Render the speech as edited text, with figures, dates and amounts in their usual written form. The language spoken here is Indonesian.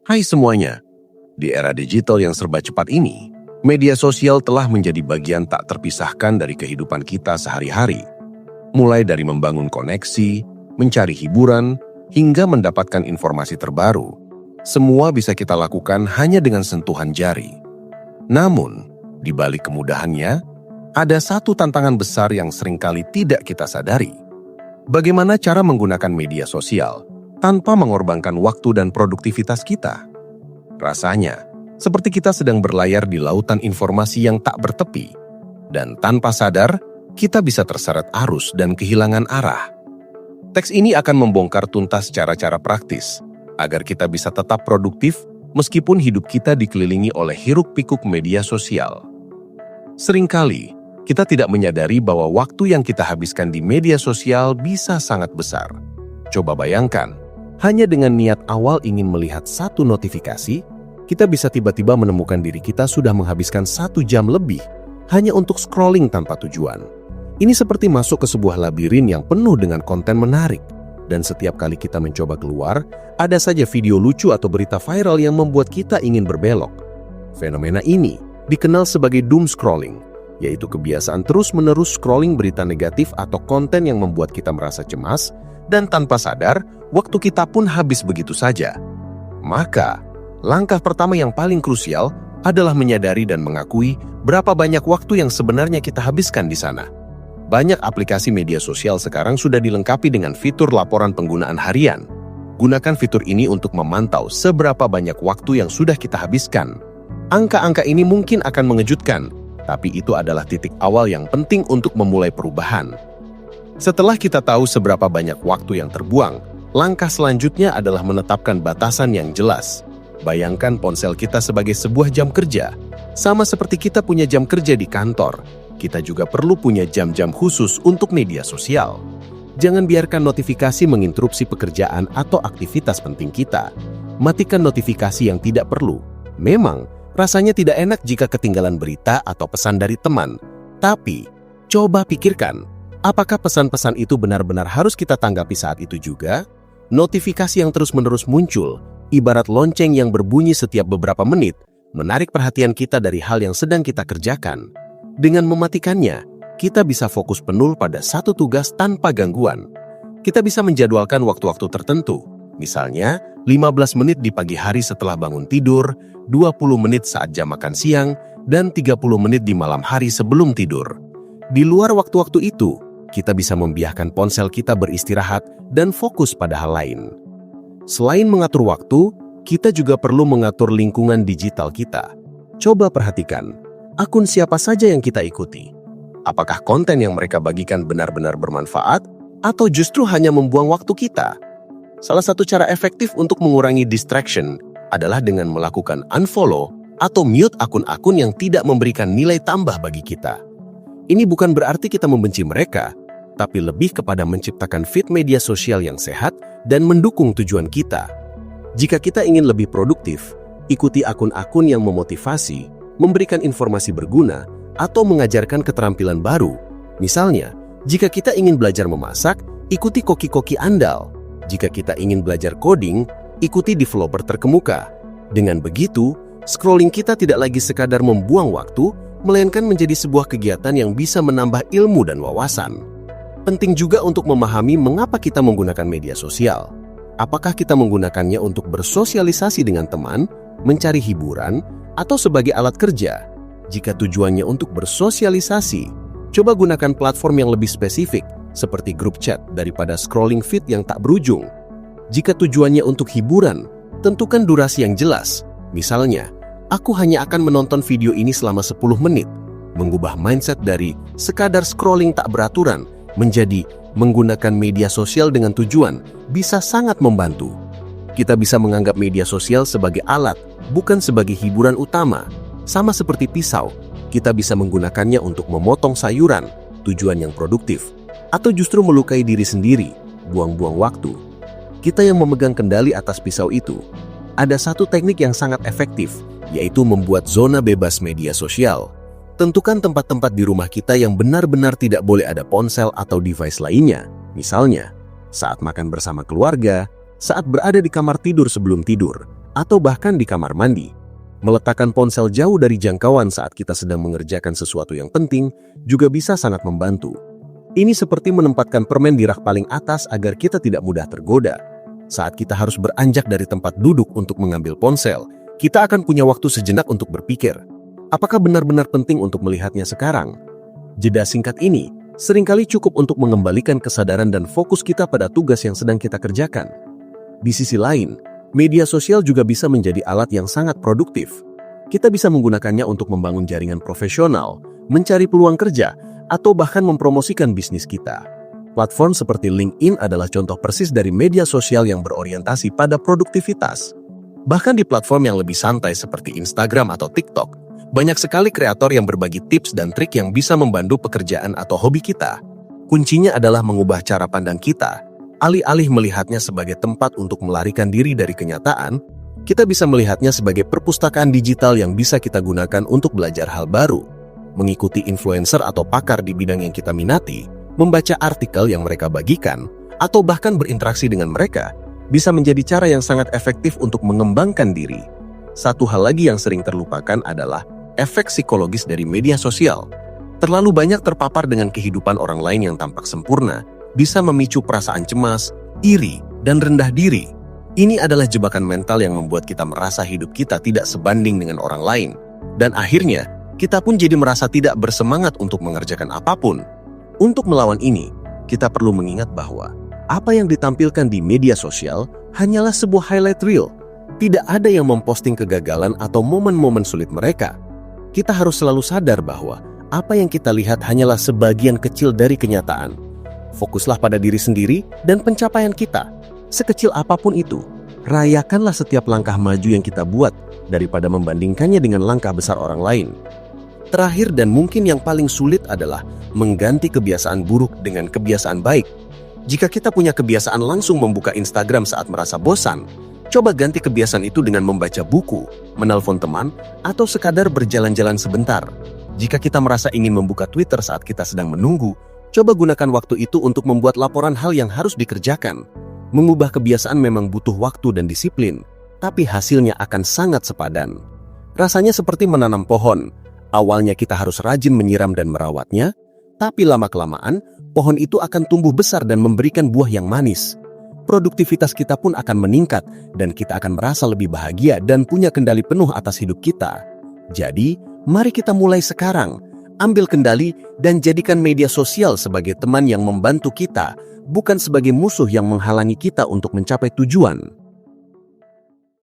Hai semuanya, di era digital yang serba cepat ini, media sosial telah menjadi bagian tak terpisahkan dari kehidupan kita sehari-hari. Mulai dari membangun koneksi, mencari hiburan, hingga mendapatkan informasi terbaru. Semua bisa kita lakukan hanya dengan sentuhan jari. Namun, di balik kemudahannya, ada satu tantangan besar yang seringkali tidak kita sadari. Bagaimana cara menggunakan media sosial tanpa mengorbankan waktu dan produktivitas kita? Rasanya, seperti kita sedang berlayar di lautan informasi yang tak bertepi. Dan tanpa sadar, kita bisa terseret arus dan kehilangan arah. Teks ini akan membongkar tuntas cara-cara praktis, agar kita bisa tetap produktif meskipun hidup kita dikelilingi oleh hiruk-pikuk media sosial. Seringkali, kita tidak menyadari bahwa waktu yang kita habiskan di media sosial bisa sangat besar. Coba bayangkan, hanya dengan niat awal ingin melihat satu notifikasi, kita bisa tiba-tiba menemukan diri kita sudah menghabiskan 1 jam lebih hanya untuk scrolling tanpa tujuan. Ini seperti masuk ke sebuah labirin yang penuh dengan konten menarik. Dan setiap kali kita mencoba keluar, ada saja video lucu atau berita viral yang membuat kita ingin berbelok. Fenomena ini dikenal sebagai doom scrolling, yaitu kebiasaan terus-menerus scrolling berita negatif atau konten yang membuat kita merasa cemas, dan tanpa sadar, waktu kita pun habis begitu saja. Maka, langkah pertama yang paling krusial adalah menyadari dan mengakui berapa banyak waktu yang sebenarnya kita habiskan di sana. Banyak aplikasi media sosial sekarang sudah dilengkapi dengan fitur laporan penggunaan harian. Gunakan fitur ini untuk memantau seberapa banyak waktu yang sudah kita habiskan. Angka-angka ini mungkin akan mengejutkan, tapi itu adalah titik awal yang penting untuk memulai perubahan. Setelah kita tahu seberapa banyak waktu yang terbuang, langkah selanjutnya adalah menetapkan batasan yang jelas. Bayangkan ponsel kita sebagai sebuah jam kerja. Sama seperti kita punya jam kerja di kantor, kita juga perlu punya jam-jam khusus untuk media sosial. Jangan biarkan notifikasi menginterupsi pekerjaan atau aktivitas penting kita. Matikan notifikasi yang tidak perlu. Memang, rasanya tidak enak jika ketinggalan berita atau pesan dari teman. Tapi, coba pikirkan, apakah pesan-pesan itu benar-benar harus kita tanggapi saat itu juga? Notifikasi yang terus-menerus muncul, ibarat lonceng yang berbunyi setiap beberapa menit, menarik perhatian kita dari hal yang sedang kita kerjakan. Dengan mematikannya, kita bisa fokus penuh pada satu tugas tanpa gangguan. Kita bisa menjadwalkan waktu-waktu tertentu, misalnya 15 menit di pagi hari setelah bangun tidur, 20 menit saat jam makan siang, dan 30 menit di malam hari sebelum tidur. Di luar waktu-waktu itu, kita bisa membiarkan ponsel kita beristirahat dan fokus pada hal lain. Selain mengatur waktu, kita juga perlu mengatur lingkungan digital kita. Coba perhatikan, akun siapa saja yang kita ikuti. Apakah konten yang mereka bagikan benar-benar bermanfaat, atau justru hanya membuang waktu kita? Salah satu cara efektif untuk mengurangi distraction adalah dengan melakukan unfollow atau mute akun-akun yang tidak memberikan nilai tambah bagi kita. Ini bukan berarti kita membenci mereka, tapi lebih kepada menciptakan feed media sosial yang sehat dan mendukung tujuan kita. Jika kita ingin lebih produktif, ikuti akun-akun yang memotivasi, memberikan informasi berguna, atau mengajarkan keterampilan baru. Misalnya, jika kita ingin belajar memasak, ikuti koki-koki andal. Jika kita ingin belajar coding, ikuti developer terkemuka. Dengan begitu, scrolling kita tidak lagi sekadar membuang waktu, melainkan menjadi sebuah kegiatan yang bisa menambah ilmu dan wawasan. Penting juga untuk memahami mengapa kita menggunakan media sosial. Apakah kita menggunakannya untuk bersosialisasi dengan teman, mencari hiburan, atau sebagai alat kerja? Jika tujuannya untuk bersosialisasi, coba gunakan platform yang lebih spesifik, seperti grup chat daripada scrolling feed yang tak berujung. Jika tujuannya untuk hiburan, tentukan durasi yang jelas. Misalnya, aku hanya akan menonton video ini selama 10 menit. Mengubah mindset dari sekadar scrolling tak beraturan menjadi menggunakan media sosial dengan tujuan bisa sangat membantu. Kita bisa menganggap media sosial sebagai alat, bukan sebagai hiburan utama. Sama seperti pisau, kita bisa menggunakannya untuk memotong sayuran, tujuan yang produktif, atau justru melukai diri sendiri, buang-buang waktu. Kita yang memegang kendali atas pisau itu. Ada satu teknik yang sangat efektif, yaitu membuat zona bebas media sosial. Tentukan tempat-tempat di rumah kita yang benar-benar tidak boleh ada ponsel atau device lainnya. Misalnya, saat makan bersama keluarga, saat berada di kamar tidur sebelum tidur, atau bahkan di kamar mandi. Meletakkan ponsel jauh dari jangkauan saat kita sedang mengerjakan sesuatu yang penting juga bisa sangat membantu. Ini seperti menempatkan permen di rak paling atas agar kita tidak mudah tergoda. Saat kita harus beranjak dari tempat duduk untuk mengambil ponsel, kita akan punya waktu sejenak untuk berpikir, apakah benar-benar penting untuk melihatnya sekarang? Jeda singkat ini seringkali cukup untuk mengembalikan kesadaran dan fokus kita pada tugas yang sedang kita kerjakan. Di sisi lain, media sosial juga bisa menjadi alat yang sangat produktif. Kita bisa menggunakannya untuk membangun jaringan profesional, mencari peluang kerja, atau bahkan mempromosikan bisnis kita. Platform seperti LinkedIn adalah contoh persis dari media sosial yang berorientasi pada produktivitas. Bahkan di platform yang lebih santai seperti Instagram atau TikTok, banyak sekali kreator yang berbagi tips dan trik yang bisa membantu pekerjaan atau hobi kita. Kuncinya adalah mengubah cara pandang kita. Alih-alih melihatnya sebagai tempat untuk melarikan diri dari kenyataan, kita bisa melihatnya sebagai perpustakaan digital yang bisa kita gunakan untuk belajar hal baru, mengikuti influencer atau pakar di bidang yang kita minati, membaca artikel yang mereka bagikan, atau bahkan berinteraksi dengan mereka, bisa menjadi cara yang sangat efektif untuk mengembangkan diri. Satu hal lagi yang sering terlupakan adalah efek psikologis dari media sosial. Terlalu banyak terpapar dengan kehidupan orang lain yang tampak sempurna, bisa memicu perasaan cemas, iri, dan rendah diri. Ini adalah jebakan mental yang membuat kita merasa hidup kita tidak sebanding dengan orang lain. Dan akhirnya, kita pun jadi merasa tidak bersemangat untuk mengerjakan apapun. Untuk melawan ini, kita perlu mengingat bahwa apa yang ditampilkan di media sosial hanyalah sebuah highlight reel. Tidak ada yang memposting kegagalan atau momen-momen sulit mereka. Kita harus selalu sadar bahwa apa yang kita lihat hanyalah sebagian kecil dari kenyataan. Fokuslah pada diri sendiri dan pencapaian kita. Sekecil apapun itu, rayakanlah setiap langkah maju yang kita buat daripada membandingkannya dengan langkah besar orang lain. Terakhir dan mungkin yang paling sulit adalah mengganti kebiasaan buruk dengan kebiasaan baik. Jika kita punya kebiasaan langsung membuka Instagram saat merasa bosan, coba ganti kebiasaan itu dengan membaca buku, menelpon teman, atau sekadar berjalan-jalan sebentar. Jika kita merasa ingin membuka Twitter saat kita sedang menunggu, coba gunakan waktu itu untuk membuat laporan hal yang harus dikerjakan. Mengubah kebiasaan memang butuh waktu dan disiplin, tapi hasilnya akan sangat sepadan. Rasanya seperti menanam pohon. Awalnya kita harus rajin menyiram dan merawatnya, tapi lama-kelamaan, pohon itu akan tumbuh besar dan memberikan buah yang manis. Produktivitas kita pun akan meningkat dan kita akan merasa lebih bahagia dan punya kendali penuh atas hidup kita. Jadi, mari kita mulai sekarang. Ambil kendali dan jadikan media sosial sebagai teman yang membantu kita, bukan sebagai musuh yang menghalangi kita untuk mencapai tujuan.